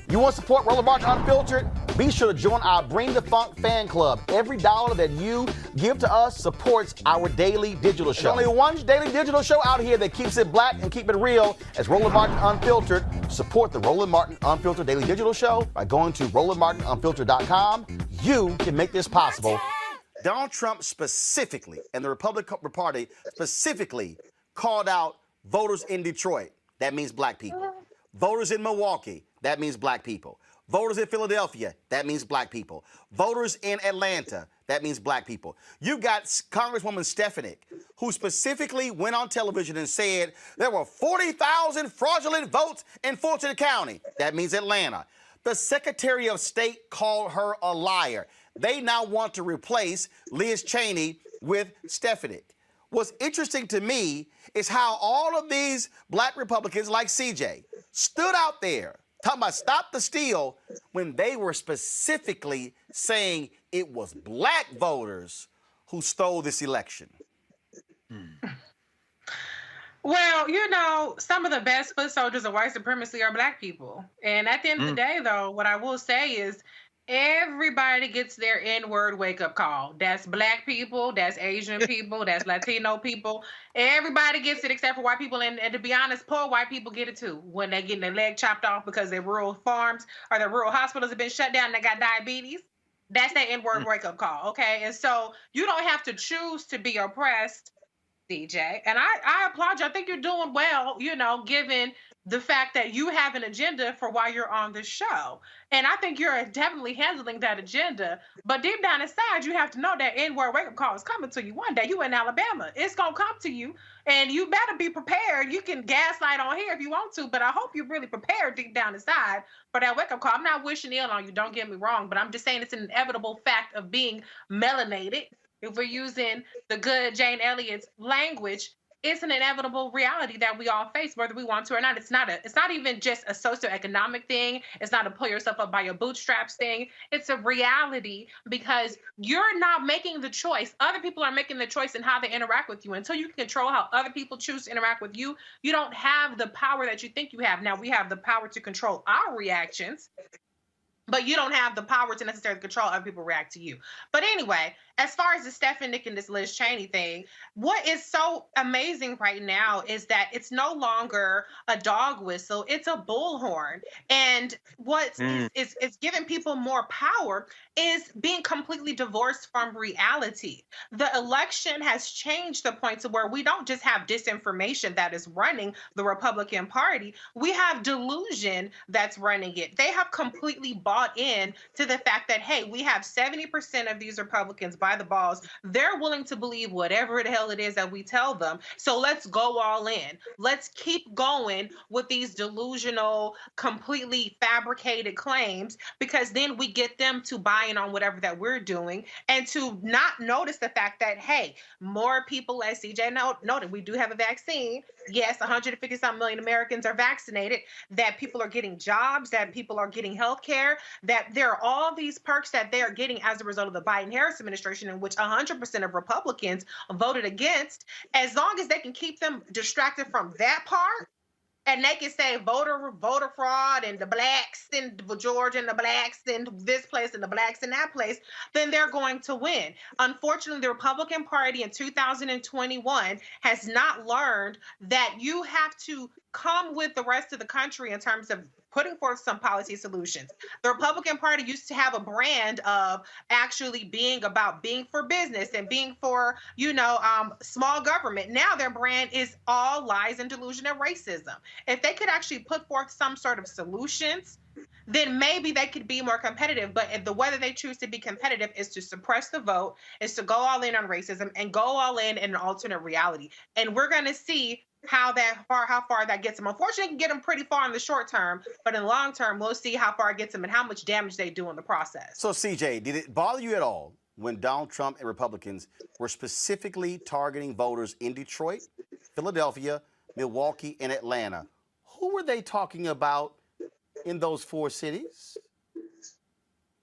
You want to support Roland Martin Unfiltered? Be sure to join our Bring the Funk fan club. Every dollar that you give to us supports our daily digital show. There's only one daily digital show out here that keeps it black and keep it real as Roland Martin Unfiltered. Support the Roland Martin Unfiltered daily digital show by going to RolandMartinUnfiltered.com. You can make this possible. Donald Trump specifically, and the Republican Party specifically, called out voters in Detroit. That means black people. Voters in Milwaukee. That means black people. Voters in Philadelphia. That means black people. Voters in Atlanta. That means black people. You got Congresswoman Stefanik, who specifically went on television and said there were 40,000 fraudulent votes in Fulton County. That means Atlanta. The Secretary of State called her a liar. They now want to replace Liz Cheney with Stefanik. What's interesting to me is how all of these black Republicans like CJ stood out there talking about stop the steal when they were specifically saying it was black voters who stole this election. Well, you know, some of the best foot soldiers of white supremacy are black people. And at the end of the day, though, what I will say is everybody gets their N-word wake-up call. That's black people, that's Asian people, that's Latino people. Everybody gets it except for white people. And to be honest, poor white people get it too when they're getting their leg chopped off because their rural farms or their rural hospitals have been shut down and they got diabetes. That's their N-word wake-up call, okay? And so you don't have to choose to be oppressed, DJ. And I applaud you. I think you're doing well, you know, given the fact that you have an agenda for why you're on this show. And I think you're definitely handling that agenda. But deep down inside, you have to know that N-word wake-up call is coming to you one day. You in Alabama. It's going to come to you. And you better be prepared. You can gaslight on here if you want to, but I hope you're really prepared deep down inside for that wake-up call. I'm not wishing ill on you. Don't get me wrong. But I'm just saying it's an inevitable fact of being melanated. If we're using the good Jane Elliott's language, it's an inevitable reality that we all face, whether we want to or not. It's not even just a socioeconomic thing. It's not a pull yourself up by your bootstraps thing. It's a reality because you're not making the choice. Other people are making the choice in how they interact with you. Until you can control how other people choose to interact with you, you don't have the power that you think you have. Now, we have the power to control our reactions, but you don't have the power to necessarily control how other people react to you. But anyway, as far as the Stefanik and this Liz Cheney thing, what is so amazing right now is that it's no longer a dog whistle, it's a bullhorn. And what is giving people more power is being completely divorced from reality. The election has changed the point to where we don't just have disinformation that is running the Republican Party, we have delusion that's running it. They have completely bought in to the fact that, hey, we have 70% of these Republicans by the balls. They're willing to believe whatever the hell it is that we tell them. So let's go all in. Let's keep going with these delusional, completely fabricated claims, because then we get them to buy in on whatever that we're doing and to not notice the fact that, hey, more people, as CJ noted, we do have a vaccine. Yes, 150-some million Americans are vaccinated, that people are getting jobs, that people are getting health care, that there are all these perks that they are getting as a result of the Biden-Harris administration, in which 100% of Republicans voted against. As long as they can keep them distracted from that part, and they can say voter fraud and the blacks in Georgia and the blacks in this place and the blacks in that place, then they're going to win. Unfortunately, the Republican Party in 2021 has not learned that you have to come with the rest of the country in terms of putting forth some policy solutions. The Republican Party used to have a brand of actually being about being for business and being for, small government. Now their brand is all lies and delusion and racism. If they could actually put forth some sort of solutions, then maybe they could be more competitive. But if the way that they choose to be competitive is to suppress the vote, is to go all in on racism and go all in an alternate reality. And we're going to see how far that gets them. Unfortunately, it can get them pretty far in the short term, but in the long term, we'll see how far it gets them and how much damage they do in the process. So, CJ, did it bother you at all when Donald Trump and Republicans were specifically targeting voters in Detroit, Philadelphia, Milwaukee, and Atlanta? Who were they talking about in those four cities?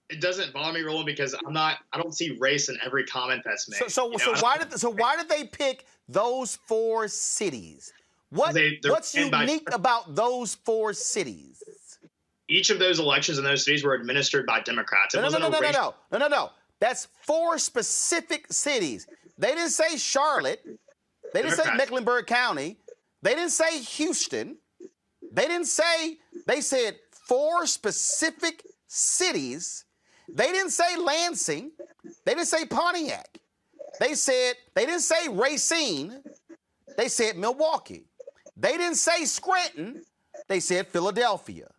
It doesn't bother me, Roland, because I don't see race in every comment that's made. So why did they pick those four cities? What's unique about those four cities? Each of those elections in those cities were administered by Democrats. No. That's 4 specific cities. They didn't say Charlotte. They didn't say Mecklenburg County. They didn't say Houston. They said 4 specific cities. They didn't say Lansing. They didn't say Pontiac. They didn't say Racine. They said Milwaukee. They didn't say Scranton. They said Philadelphia.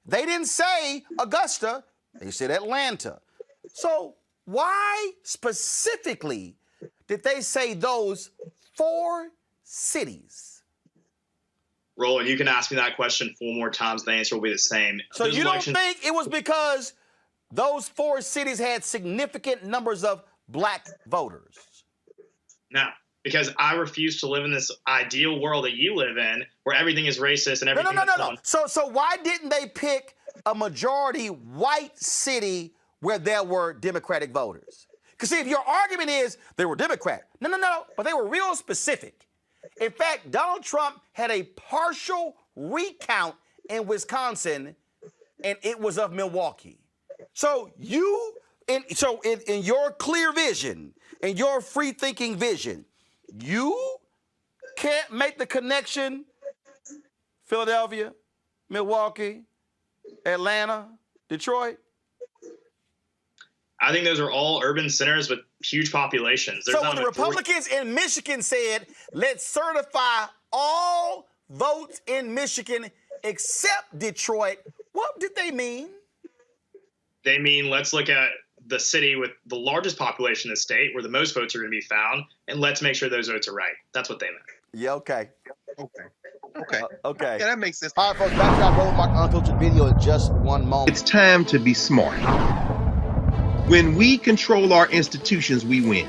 They didn't say Augusta. They said Atlanta. So why specifically did they say those 4 cities? Roland, you can ask me that question 4 more times. The answer will be the same. So you don't think it was because those 4 cities had significant numbers of black voters? No, because I refuse to live in this ideal world that you live in where everything is racist and everything No. So why didn't they pick a majority white city where there were Democratic voters? Because see, if your argument is they were Democrat, no, but they were real specific. In fact, Donald Trump had a partial recount in Wisconsin, and it was of Milwaukee. So in your clear vision, in your free-thinking vision, you can't make the connection Philadelphia, Milwaukee, Atlanta, Detroit? I think those are all urban centers with huge populations. So when the Republicans in Michigan said, let's certify all votes in Michigan except Detroit, what did they mean? They mean let's look at the city with the largest population in the state where the most votes are going to be found, and let's make sure those votes are right. That's what they meant. Yeah, okay. Okay, that makes sense. All right, folks, back to our Roland Martin Unfiltered video in just one moment. It's time to be smart. When we control our institutions, we win.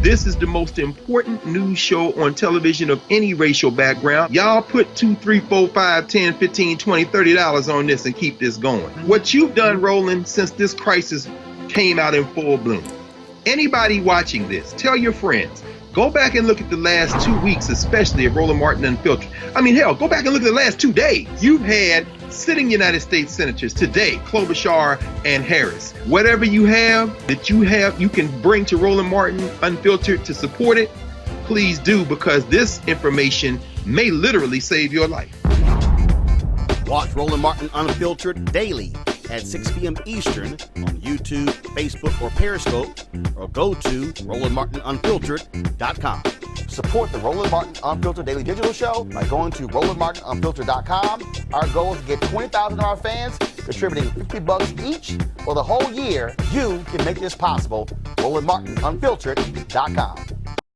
This is the most important news show on television of any racial background. Y'all put $2, $3, $4, $5, $10, $15, $20, $30 on this and keep this going. What you've done, Roland, since this crisis came out in full bloom. Anybody watching this, tell your friends. Go back and look at the last 2 weeks, especially of Roland Martin Unfiltered. I mean, hell, go back and look at the last 2 days. You've had sitting United States senators today, Klobuchar and Harris. Whatever you have that you can bring to Roland Martin Unfiltered to support it, please do, because this information may literally save your life. Watch Roland Martin Unfiltered daily at 6 p.m. Eastern on YouTube, Facebook, or Periscope, or go to RolandMartinUnfiltered.com. Support the Roland Martin Unfiltered Daily Digital Show by going to RolandMartinUnfiltered.com. Our goal is to get 20,000 of our fans contributing $50 each for the whole year. You can make this possible. RolandMartinUnfiltered.com.